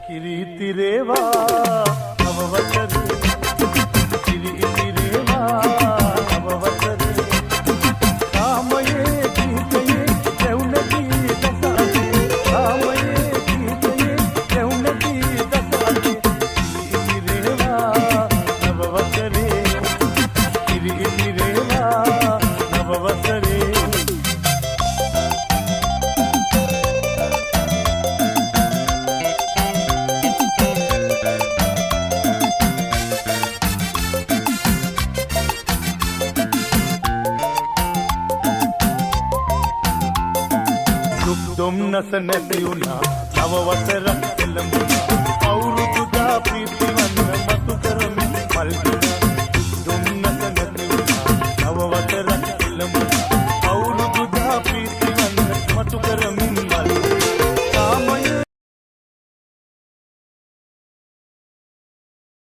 කිරිතිරේවා නවවසරේ කිරිතිරේවා නවවසරේ කාමයේ ගීතයේ රැවුනදී දසාවේ කාමයේ ගීතයේ රැවුනදී දසාවේ කිරිතිරේවා නවවසරේ කිරිතිරේවා නවවසරේ දුම්නස නැති වුණා නව වසරක් එළඹ